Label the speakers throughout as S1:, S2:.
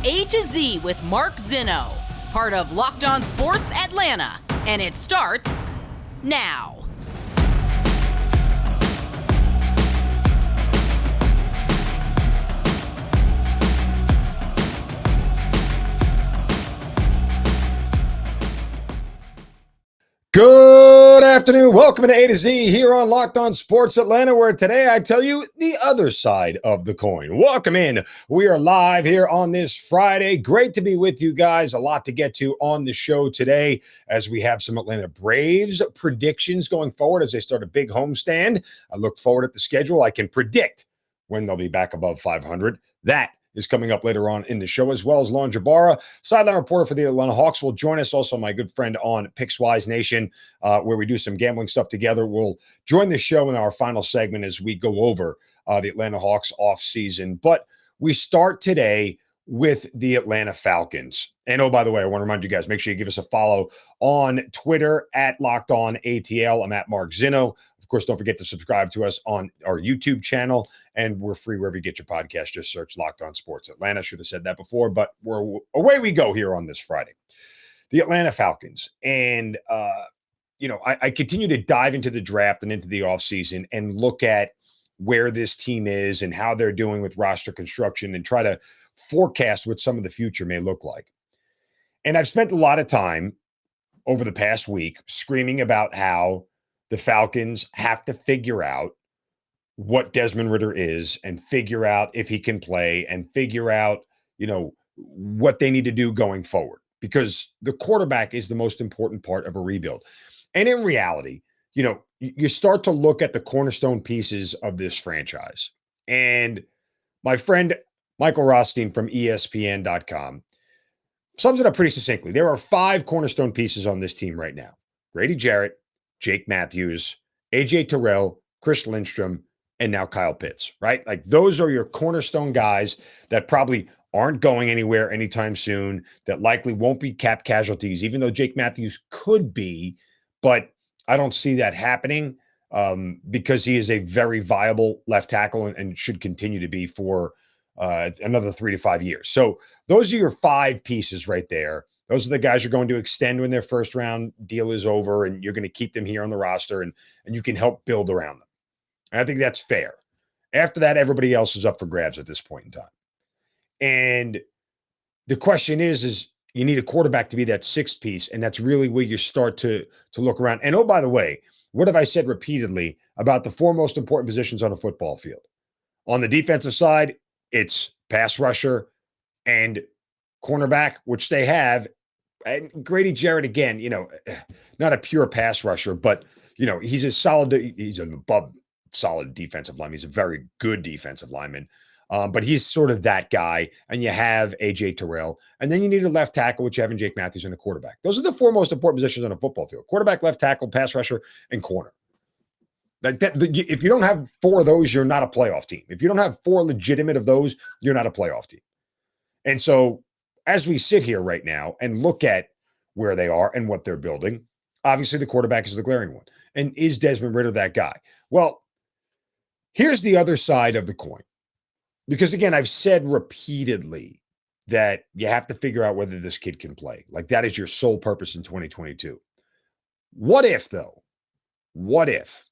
S1: A to Z with Mark Zinno, part of Locked On Sports Atlanta, and it starts now.
S2: Good afternoon. Welcome to A to Z here on Locked On Sports Atlanta, where today I tell you the other side of the coin. Welcome in. We are live here on this Friday. Great to be with you guys. A lot to get to on the show today as we have some Atlanta Braves predictions going forward as they start a big homestand. I look forward at the schedule. I can predict when they'll be back above 500. That is coming up later on in the show, as well as Lon Jabara, sideline reporter for the Atlanta Hawks, will join us. Also, my good friend on Pickswise Nation, where we do some gambling stuff together, will join the show in our final segment as we go over the Atlanta Hawks offseason. But we start today with the Atlanta Falcons. And oh, by the way, I want to remind you guys, make sure you give us a follow on Twitter at Locked On ATL. I'm at Mark Zinno. Of course, don't forget to subscribe to us on our YouTube channel, and we're free wherever you get your podcast. Just search Locked On Sports Atlanta. Should have said that before, but away we go here on this Friday. The Atlanta Falcons. And, I continue to dive into the draft and into the offseason and look at where this team is and how they're doing with roster construction and try to forecast what some of the future may look like. And I've spent a lot of time over the past week screaming about how the Falcons have to figure out what Desmond Ridder is and figure out if he can play and figure out, what they need to do going forward, because the quarterback is the most important part of a rebuild. And in reality, you start to look at the cornerstone pieces of this franchise. And my friend Michael Rothstein from ESPN.com sums it up pretty succinctly. There are 5 cornerstone pieces on this team right now: Grady Jarrett, Jake Matthews, AJ Terrell, Chris Lindstrom, and now Kyle Pitts, right? Like, those are your cornerstone guys that probably aren't going anywhere anytime soon, that likely won't be cap casualties, even though Jake Matthews could be, but I don't see that happening because he is a very viable left tackle and should continue to be for another 3 to 5 years. So those are your 5 pieces right there. Those are the guys you're going to extend when their first round deal is over, and you're going to keep them here on the roster, and you can help build around them. And I think that's fair. After that, everybody else is up for grabs at this point in time. And the question is you need a quarterback to be that 6th piece, and that's really where you start to look around. And oh, by the way, what have I said repeatedly about the 4 most important positions on a football field? On the defensive side, it's pass rusher and cornerback, which they have. And Grady Jarrett, again, not a pure pass rusher, but, he's an above solid defensive lineman. He's a very good defensive lineman. But he's sort of that guy. And you have AJ Terrell. And then you need a left tackle, which you have in Jake Matthews, and a quarterback. Those are the 4 most important positions on a football field: quarterback, left tackle, pass rusher, and corner. Like that, if you don't have 4 of those, you're not a playoff team. If you don't have 4 legitimate of those, you're not a playoff team. And so as we sit here right now and look at where they are and what they're building, obviously the quarterback is the glaring one. And is Desmond Ridder that guy? Well, here's the other side of the coin. Because, again, I've said repeatedly that you have to figure out whether this kid can play. Like, that is your sole purpose in 2022. What if, though? What if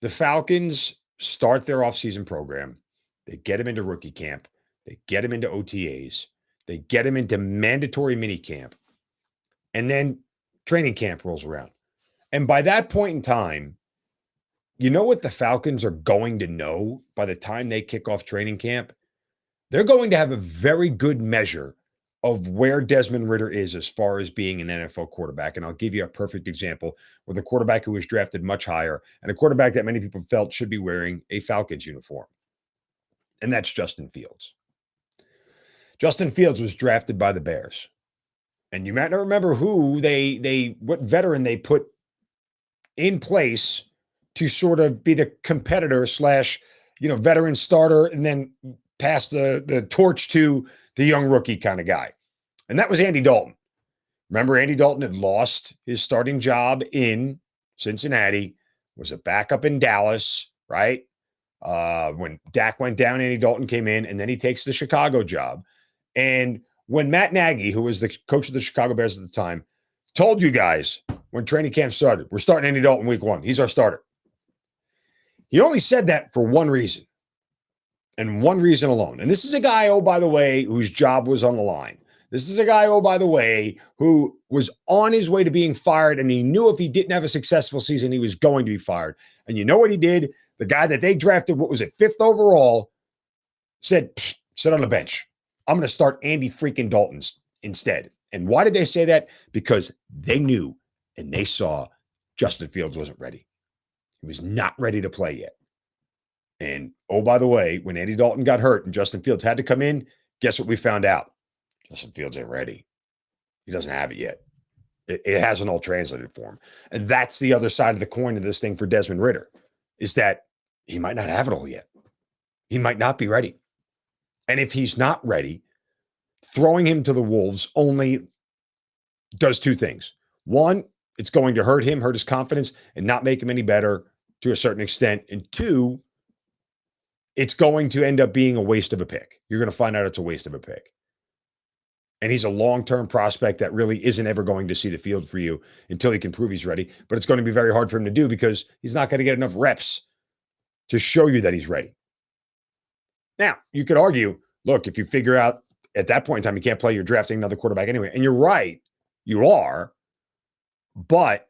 S2: the Falcons start their offseason program, they get him into rookie camp, they get him into OTAs, they get him into mandatory minicamp, and then training camp rolls around. And by that point in time, you know what the Falcons are going to know by the time they kick off training camp? They're going to have a very good measure of where Desmond Ridder is as far as being an NFL quarterback. And I'll give you a perfect example with a quarterback who was drafted much higher and a quarterback that many people felt should be wearing a Falcons uniform. And that's Justin Fields. Justin Fields was drafted by the Bears. And you might not remember who what veteran they put in place to sort of be the competitor / veteran starter, and then pass the torch to the young rookie kind of guy. And that was Andy Dalton. Remember, Andy Dalton had lost his starting job in Cincinnati, was a backup in Dallas, right? When Dak went down, Andy Dalton came in, and then he takes the Chicago job. And when Matt Nagy, who was the coach of the Chicago Bears at the time, told you guys when training camp started, we're starting Andy Dalton week 1. He's our starter. He only said that for one reason, and one reason alone. And this is a guy, oh, by the way, whose job was on the line. This is a guy, oh, by the way, who was on his way to being fired, and he knew if he didn't have a successful season, he was going to be fired. And you know what he did? The guy that they drafted, what was it, 5th overall, said, sit on the bench. I'm going to start Andy freaking Dalton instead. And why did they say that? Because they knew and they saw Justin Fields wasn't ready. He was not ready to play yet. And, oh, by the way, when Andy Dalton got hurt and Justin Fields had to come in, guess what we found out? Justin Fields ain't ready. He doesn't have it yet. It hasn't all translated for him. And that's the other side of the coin of this thing for Desmond Ridder, is that he might not have it all yet. He might not be ready. And if he's not ready, throwing him to the Wolves only does two things. One, it's going to hurt him, hurt his confidence, and not make him any better to a certain extent. And two, it's going to end up being a waste of a pick. You're going to find out it's a waste of a pick. And he's a long-term prospect that really isn't ever going to see the field for you until he can prove he's ready. But it's going to be very hard for him to do because he's not going to get enough reps to show you that he's ready. Now, you could argue, look, if you figure out at that point in time you can't play, you're drafting another quarterback anyway. And you're right, you are. But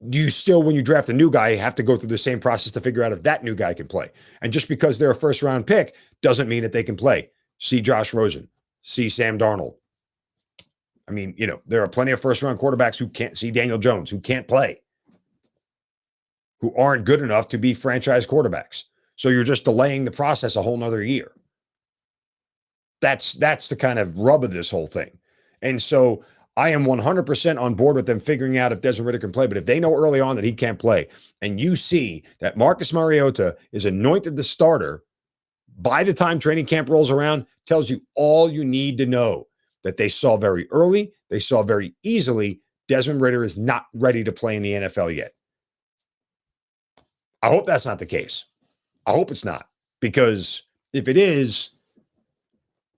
S2: do you still, when you draft a new guy, have to go through the same process to figure out if that new guy can play? And just because they're a first-round pick doesn't mean that they can play. See Josh Rosen. See Sam Darnold. I mean, there are plenty of first-round quarterbacks who can't see Daniel Jones, who can't play, who aren't good enough to be franchise quarterbacks. So you're just delaying the process a whole nother year. That's the kind of rub of this whole thing. And so I am 100% on board with them figuring out if Desmond Ridder can play. But if they know early on that he can't play, and you see that Marcus Mariota is anointed the starter by the time training camp rolls around, tells you all you need to know, that they saw very early, they saw very easily, Desmond Ridder is not ready to play in the NFL yet. I hope that's not the case. I hope it's not, because if it is,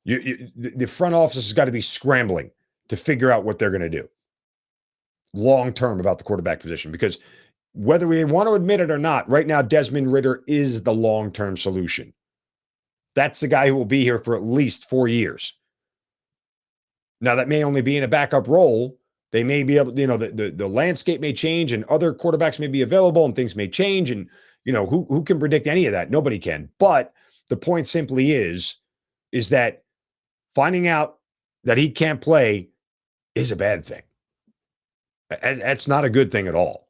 S2: the front office has got to be scrambling to figure out what they're going to do long-term about the quarterback position, because whether we want to admit it or not, right now, Desmond Ridder is the long-term solution. That's the guy who will be here for at least 4 years. Now, that may only be in a backup role. They may be able, the landscape may change and other quarterbacks may be available and things may change. And, who can predict any of that? Nobody can. But the point simply is that finding out that he can't play is a bad thing. That's not a good thing at all.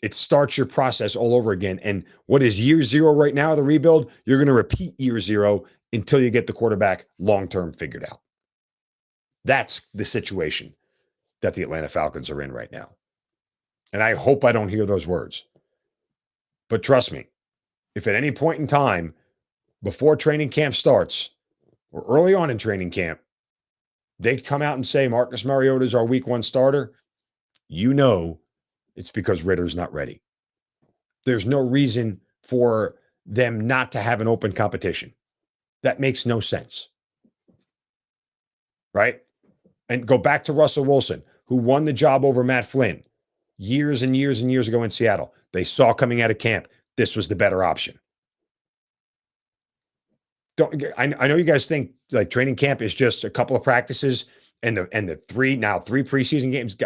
S2: It starts your process all over again. And what is year 0 right now of the rebuild? You're going to repeat year 0 until you get the quarterback long-term figured out. That's the situation that the Atlanta Falcons are in right now. And I hope I don't hear those words. But trust me, if at any point in time before training camp starts or early on in training camp, they come out and say Marcus Mariota is our week 1 starter, it's because Ridder's not ready. There's no reason for them not to have an open competition. That makes no sense. Right? And go back to Russell Wilson, who won the job over Matt Flynn years and years and years ago in Seattle. They saw coming out of camp, this was the better option. I know you guys think like training camp is just a couple of practices and the three preseason games.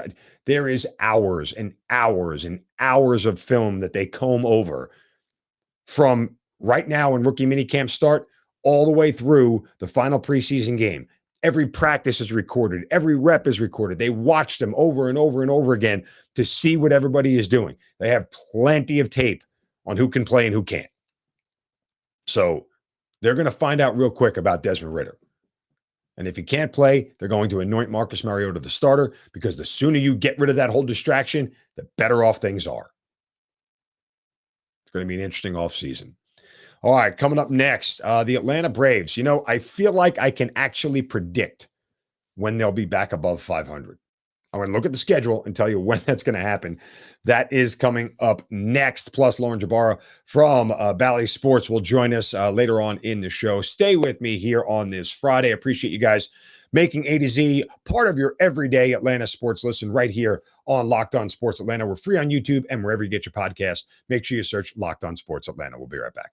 S2: There is hours and hours and hours of film that they comb over from right now when rookie minicamp start all the way through the final preseason game. Every practice is recorded. Every rep is recorded. They watch them over and over and over again to see what everybody is doing. They have plenty of tape on who can play and who can't. So they're going to find out real quick about Desmond Ridder. And if he can't play, they're going to anoint Marcus Mariota the starter, because the sooner you get rid of that whole distraction, the better off things are. It's going to be an interesting offseason. All right, coming up next, the Atlanta Braves. I feel like I can actually predict when they'll be back above 500. I'm going to look at the schedule and tell you when that's going to happen. That is coming up next. Plus, Lauren Jabara from Bally Sports will join us later on in the show. Stay with me here on this Friday. Appreciate you guys making A to Z part of your everyday Atlanta sports listen right here on Locked On Sports Atlanta. We're free on YouTube and wherever you get your podcast. Make sure you search Locked On Sports Atlanta. We'll be right back.